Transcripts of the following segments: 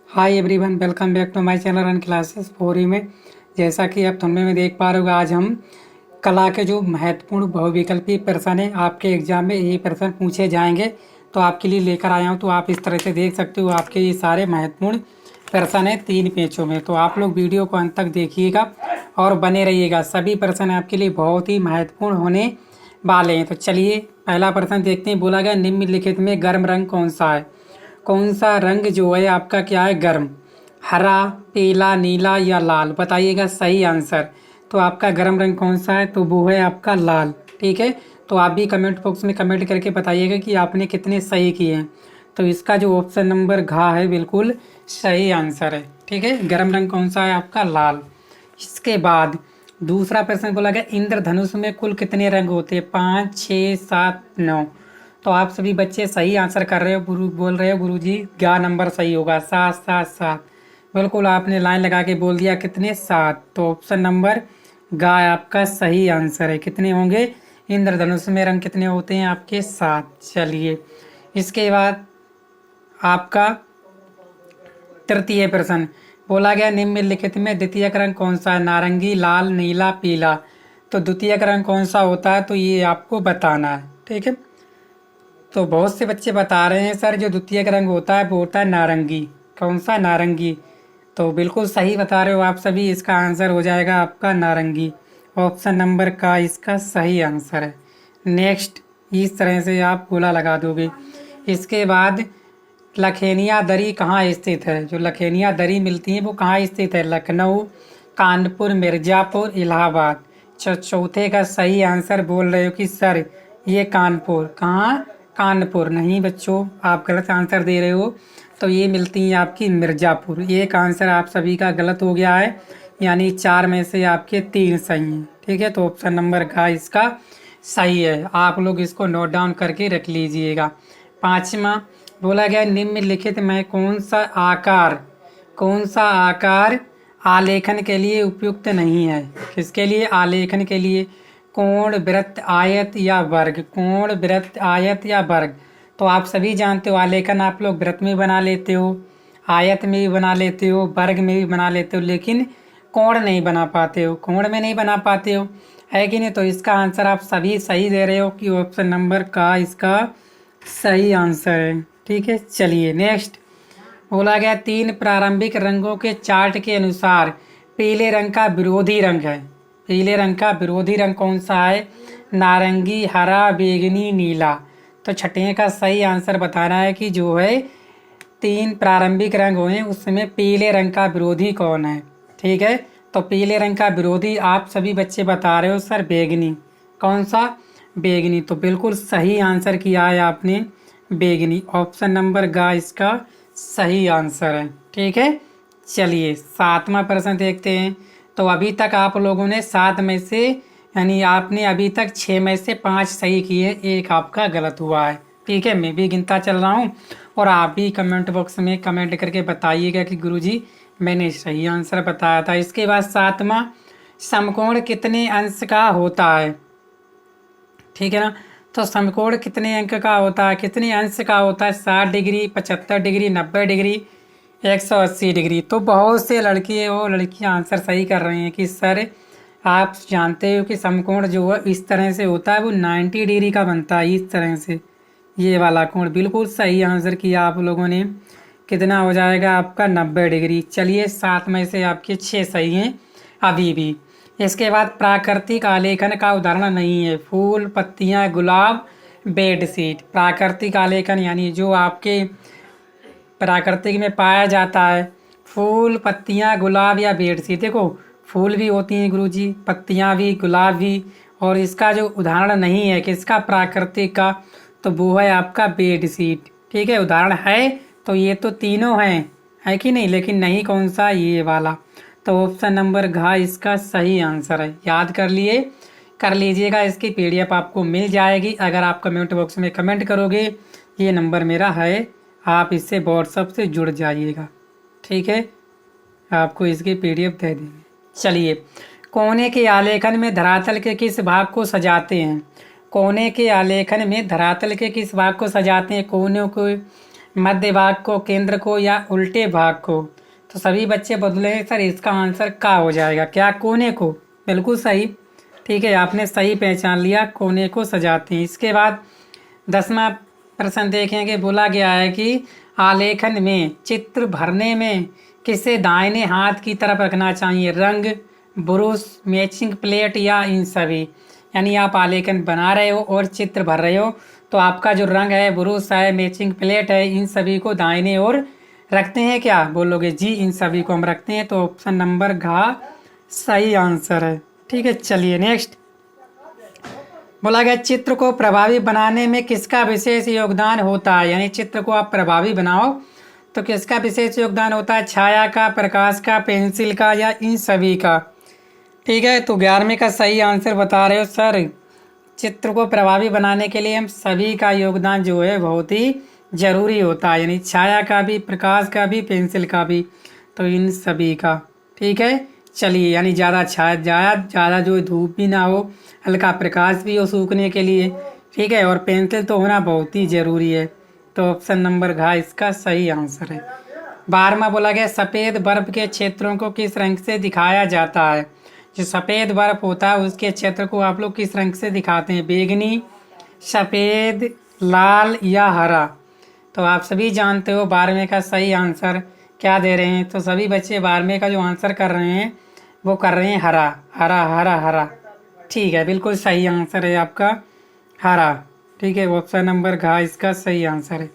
Hi everyone, welcome back to my channel run classes 4 में। जैसा कि आप थंबनेल में देख पा रहे हो, आज हम कला के जो महत्वपूर्ण बहुविकल्पी प्रश्न है आपके एग्जाम में ये प्रश्न पूछे जाएंगे, तो आपके लिए लेकर आया हूँ। तो आप इस तरह से देख सकते हो, आपके ये सारे महत्वपूर्ण प्रश्न है 3 पेजों में। तो आप लोग वीडियो को अंत तक देखिएगा और बने रहिएगा। सभी प्रश्न आपके लिए बहुत ही महत्वपूर्ण होने वाले हैं। तो चलिए पहला प्रश्न देखते हैं। बोला गया निम्नलिखित में गर्म रंग कौन सा है। कौन सा रंग जो है आपका क्या है गर्म, हरा, पीला, नीला या लाल, बताइएगा सही आंसर। तो आपका गर्म रंग कौन सा है, तो वो है आपका लाल। ठीक है, तो आप भी कमेंट बॉक्स में कमेंट करके बताइएगा कि आपने कितने सही किए हैं। तो इसका जो ऑप्शन नंबर घ है बिल्कुल सही आंसर है। ठीक है, गर्म रंग कौन सा है आपका लाल। इसके बाद दूसरा प्रश्न बोला गया इंद्रधनुष में कुल कितने रंग होते हैं, 5, 6, 7, 9। तो आप सभी बच्चे सही आंसर कर रहे हो। गुरु बोल रहे हो गुरुजी 11 नंबर सही होगा, 7, 7, 7। बिल्कुल आपने लाइन लगा के बोल दिया कितने, 7। तो ऑप्शन नंबर गाय आपका सही आंसर है। कितने होंगे, इंद्रधनुष में रंग कितने होते हैं आपके, 7। चलिए इसके बाद आपका तृतीय प्रश्न बोला गया निम्नलिखित में द्वितीयक रंग कौन सा है, नारंगी, लाल, नीला, पीला। तो द्वितीयक रंग कौन सा होता है, तो ये आपको बताना है। ठीक है, तो बहुत से बच्चे बता रहे हैं सर जो द्वितीयक रंग होता है वो होता है नारंगी। कौन सा, नारंगी। तो बिल्कुल सही बता रहे हो आप सभी। इसका आंसर हो जाएगा आपका नारंगी। ऑप्शन नंबर का इसका सही आंसर है। नेक्स्ट, इस तरह से आप गोला लगा दोगे। इसके बाद लखेनिया दरी कहाँ स्थित है। जो लखेनिया दरी मिलती है वो कहाँ स्थित है, लखनऊ, कानपुर, मिर्ज़ापुर, इलाहाबाद। चौथे का सही आंसर बोल रहे हो कि सर ये कानपुर। कहाँ, कानपुर नहीं बच्चों, आप गलत आंसर दे रहे हो। तो ये मिलती है आपकी मिर्ज़ापुर। एक आंसर आप सभी का गलत हो गया है, यानी 4 में से आपके 3 सही हैं। ठीक है, तो ऑप्शन नंबर का इसका सही है। आप लोग इसको नोट डाउन करके रख लीजिएगा। पाँचवा बोला गया निम्नलिखित में कौन सा आकार आलेखन के लिए उपयुक्त नहीं है। किसके लिए, आलेखन के लिए। कोण, वृत्त, आयत या वर्ग। कोण, वृत्त, आयत या वर्ग। तो आप सभी जानते हो आलेखन आप लोग वृत्त में बना लेते हो, आयत में भी बना लेते हो, वर्ग में भी बना लेते हो, लेकिन कोण नहीं बना पाते हो, कोण में नहीं बना पाते हो, है कि नहीं। तो इसका आंसर आप सभी सही दे रहे हो कि ऑप्शन नंबर का इसका सही आंसर है। ठीक है, चलिए नेक्स्ट बोला गया 3 प्रारंभिक रंगों के चार्ट के अनुसार पीले रंग का विरोधी रंग है। पीले रंग का विरोधी रंग कौन सा है, नारंगी, हरा, बैंगनी, नीला। तो छठे का सही आंसर बताना है कि जो है 3 प्रारंभिक रंग हुए उसमें पीले रंग का विरोधी कौन है। ठीक है, तो पीले रंग का विरोधी आप सभी बच्चे बता रहे हो सर बैंगनी। कौन सा, बैंगनी। तो बिल्कुल सही आंसर किया है आपने, बैंगनी। ऑप्शन नंबर गा इसका सही आंसर है। ठीक है, चलिए 7वां प्रश्न देखते हैं। तो अभी तक आप लोगों ने 7 में से यानी आपने अभी तक 6 में से 5 सही किए, एक आपका गलत हुआ है। ठीक है, मैं भी गिनता चल रहा हूँ और आप भी कमेंट बॉक्स में कमेंट करके बताइएगा कि गुरुजी मैंने सही आंसर बताया था। इसके बाद 7वां समकोण कितने अंश का होता है। ठीक है ना, तो समकोण कितने अंक का होता है, कितने अंश का होता है, 60 डिग्री, 75 डिग्री, 90 डिग्री, 180 डिग्री। तो बहुत से लड़के और लड़कियां आंसर सही कर रहे हैं कि सर आप जानते हो कि समकोण जो है इस तरह से होता है वो 90 डिग्री का बनता है, इस तरह से ये वाला कोण। बिल्कुल सही आंसर किया आप लोगों ने। कितना हो जाएगा आपका, 90 डिग्री। चलिए 7 में से आपके 6 सही हैं अभी भी। इसके बाद प्राकृतिक आलेखन का उदाहरण नहीं है, फूल, पत्तियां, गुलाब, बेडशीट। प्राकृतिक आलेखन यानी जो आपके प्राकृतिक में पाया जाता है, फूल, पत्तियां, गुलाब या बेडशीट। देखो फूल भी होती हैं गुरुजी, पत्तियां भी, गुलाब भी। और इसका जो उदाहरण नहीं है किसका, प्राकृतिक का, तो वो है आपका बेडशीट। ठीक है, उदाहरण है तो ये तो तीनों हैं, है कि नहीं, लेकिन नहीं कौन सा, ये वाला। तो ऑप्शन नंबर घ इसका सही आंसर है। याद कर लीजिएगा। इसकी पीडीएफ आपको मिल जाएगी अगर आप कमेंट बॉक्स में कमेंट करोगे। ये नंबर मेरा है, आप इससे व्हाट्सएप से जुड़ जाइएगा। ठीक है, आपको इसकी पीडीएफ दे देंगे। चलिए कोने के आलेखन में धरातल के किस भाग को सजाते हैं। कोने के आलेखन में धरातल के किस भाग को सजाते हैं, कोने को मध्य भाग को, केंद्र को या उल्टे भाग को। तो सभी बच्चे बोले सर इसका आंसर का हो जाएगा, क्या कोने को। बिल्कुल सही, ठीक है, आपने सही पहचान लिया, कोने को सजाते हैं। इसके बाद 10वां प्रश्न देखेंगे। बोला गया है कि आलेखन में चित्र भरने में किसे दाहिने हाथ की तरफ रखना चाहिए, रंग, ब्रश, मैचिंग प्लेट या इन सभी। यानी आप आलेखन बना रहे हो और चित्र भर रहे हो, तो आपका जो रंग है, ब्रश है, मैचिंग प्लेट है, इन सभी को दाहिने ओर रखते हैं। क्या बोलोगे? जी, इन सभी को हम रखते हैं। तो ऑप्शन नंबर घ सही आंसर है। ठीक है, चलिए नेक्स्ट। बोला गया चित्र को प्रभावी बनाने में किसका विशेष योगदान होता है। यानी चित्र को आप प्रभावी बनाओ तो किसका विशेष योगदान होता है, छाया का, प्रकाश का, पेंसिल का या इन सभी का। ठीक है, तो 11वें का सही आंसर बता रहे हो सर। चित्र को प्रभावी बनाने के लिए हम सभी का योगदान जो है बहुत ही जरूरी होता है, यानी छाया का भी, प्रकाश का भी, पेंसिल का भी, तो इन सभी का। ठीक है, चलिए, यानी ज़्यादा छाया, ज़्यादा जो धूप भी ना हो, हल्का प्रकाश भी हो सूखने के लिए। ठीक है, और पेंसिल तो होना बहुत ही ज़रूरी है। तो ऑप्शन नंबर घ इसका सही आंसर है। 12वां बोला गया सफ़ेद बर्फ के क्षेत्रों को किस रंग से दिखाया जाता है। जो सफ़ेद बर्फ होता है उसके क्षेत्र को आप लोग किस रंग से दिखाते हैं, बैगनी, सफ़ेद, लाल या हरा। तो आप सभी जानते हो 12वें का सही आंसर क्या दे रहे हैं। तो सभी बच्चे 12वें का जो आंसर कर रहे हैं वो कर रहे हैं हरा, हरा हरा हरा। ठीक है, बिल्कुल सही आंसर है आपका हरा। ठीक है, ऑप्शन नंबर घ इसका सही आंसर है।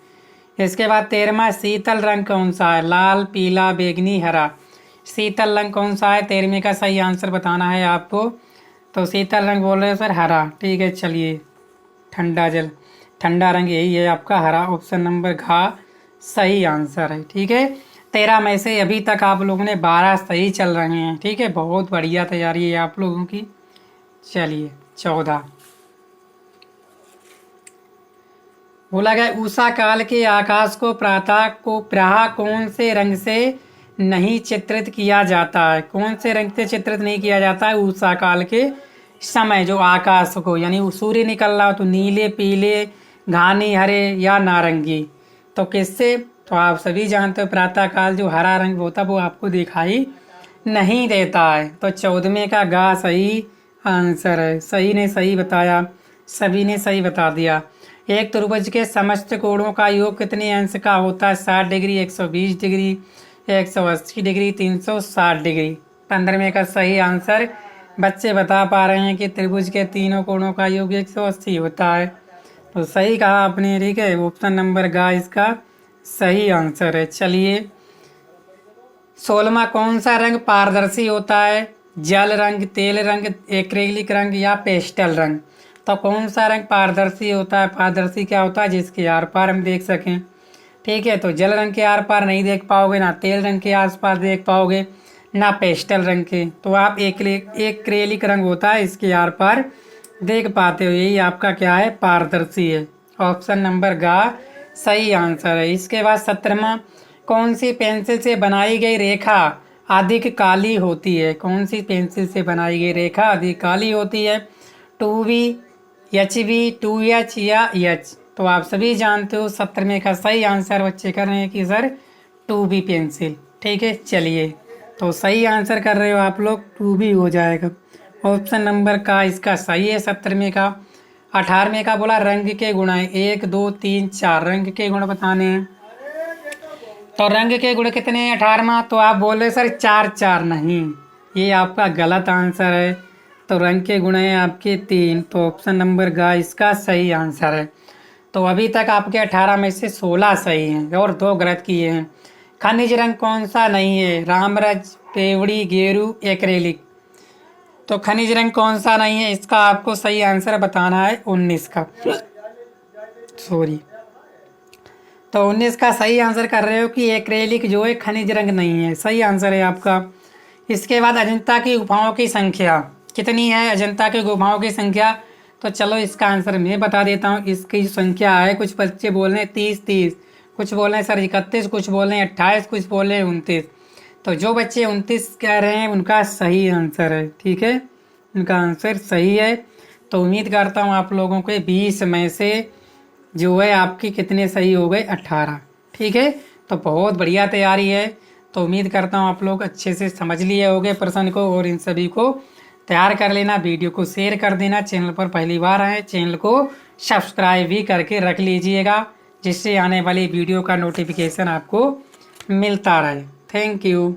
इसके बाद 13वां शीतल रंग कौन सा है, लाल, पीला, बैंगनी, हरा। शीतल रंग कौन सा है, 13वें का सही आंसर बताना है आपको। तो शीतल रंग बोल रहे हो सर हरा। ठीक है, चलिए, ठंडा जल, ठंडा रंग यही है आपका हरा। ऑप्शन नंबर घ सही आंसर है। ठीक है, 13 में से अभी तक आप लोगों ने 12 सही चल रहे हैं। ठीक है, बहुत बढ़िया तैयारी है आप लोगों की। चलिए 14 बोला गया उषा काल के आकाश को प्रातः कौन से रंग से नहीं चित्रित किया जाता है। कौन से रंग से चित्रित नहीं किया जाता है उषा काल के समय जो आकाश को, यानी सूर्य निकल रहा हो तो नीले, पीले, घानी, हरे या नारंगी। तो किससे, तो आप सभी जानते हो प्रातः काल जो हरा रंग होता है वो आपको दिखाई नहीं देता है। तो 14वें का गा सही आंसर है। सही ने सही बताया, सभी ने सही बता दिया। एक त्रिभुज के समस्त कोणों का योग कितने अंश का होता है, 60 डिग्री, 120 डिग्री, 180 डिग्री, 360 डिग्री। 15वें का सही आंसर बच्चे बता पा रहे हैं कि त्रिभुज के तीनों कोणों का योग 180 होता है। तो सही कहा आपने। ठीक है, ऑप्शन नंबर ग इसका सही आंसर है। चलिए 16वां कौन सा रंग पारदर्शी होता है, जल रंग, तेल रंग, एक्रेलिक रंग या पेस्टल रंग। तो कौन सा रंग पारदर्शी होता है, पारदर्शी क्या होता है, जिसके आर पार हम देख सकें। ठीक है, तो जल रंग के आर पार नहीं देख पाओगे, ना तेल रंग के आस पास देख पाओगे, ना पेस्टल रंग के। तो आप एक्रेलिक रंग होता है इसके आर पार देख पाते हो। यही आपका क्या है, पारदर्शी है। ऑप्शन नंबर ग सही आंसर है। इसके बाद 17वां कौन सी पेंसिल से बनाई गई रेखा अधिक काली होती है। कौन सी पेंसिल से बनाई गई रेखा अधिक काली होती है, 2B, HB, 2H या H। तो आप सभी जानते हो 17वें का सही आंसर बच्चे कर रहे हैं कि सर 2B पेंसिल। ठीक है, चलिए, तो सही आंसर कर रहे हो आप लोग, 2B हो जाएगा। ऑप्शन नंबर का इसका सही है 17वें का। 18वें का बोला रंग के गुण है, 1 2 3 4 रंग के गुण बताने हैं। तो रंग के गुण कितने हैं 18वां, तो आप बोल रहे सर 4 4 नहीं, ये आपका गलत आंसर है। तो रंग के गुण हैं आपके 3। तो ऑप्शन नंबर ग इसका सही आंसर है। तो अभी तक आपके 18 में से 16 सही हैं और 2 गलत किए हैं। खनिज रंग कौन सा नहीं है, रामरज, पेवड़ी, गेरू, एक्रेलिक। तो खनिज रंग कौन सा नहीं है, इसका आपको सही आंसर बताना है 19 का, सॉरी। तो 19 का सही आंसर कर रहे हो कि एक्रेलिक जो है खनिज रंग नहीं है, सही आंसर है आपका। इसके बाद अजंता की गुफाओं की संख्या कितनी है, अजंता की गुफाओं की संख्या। तो चलो इसका आंसर मैं बता देता हूँ। इसकी संख्या है, कुछ बच्चे बोल रहे हैं 30, कुछ बोल रहे हैं सर 31, कुछ बोल रहे हैं 28, कुछ बोल रहे हैं 29। तो जो बच्चे 29 कह रहे हैं उनका सही आंसर है। ठीक है, उनका आंसर सही है। तो उम्मीद करता हूँ आप लोगों के 20 में से जो है आपकी कितने सही हो गए, 18। ठीक है, तो बहुत बढ़िया तैयारी है। तो उम्मीद करता हूँ आप लोग अच्छे से समझ लिए होंगे प्रश्न को, और इन सभी को तैयार कर लेना। वीडियो को शेयर कर देना, चैनल पर पहली बार आए चैनल को सब्सक्राइब भी करके रख लीजिएगा, जिससे आने वाली वीडियो का नोटिफिकेशन आपको मिलता रहे। Thank you.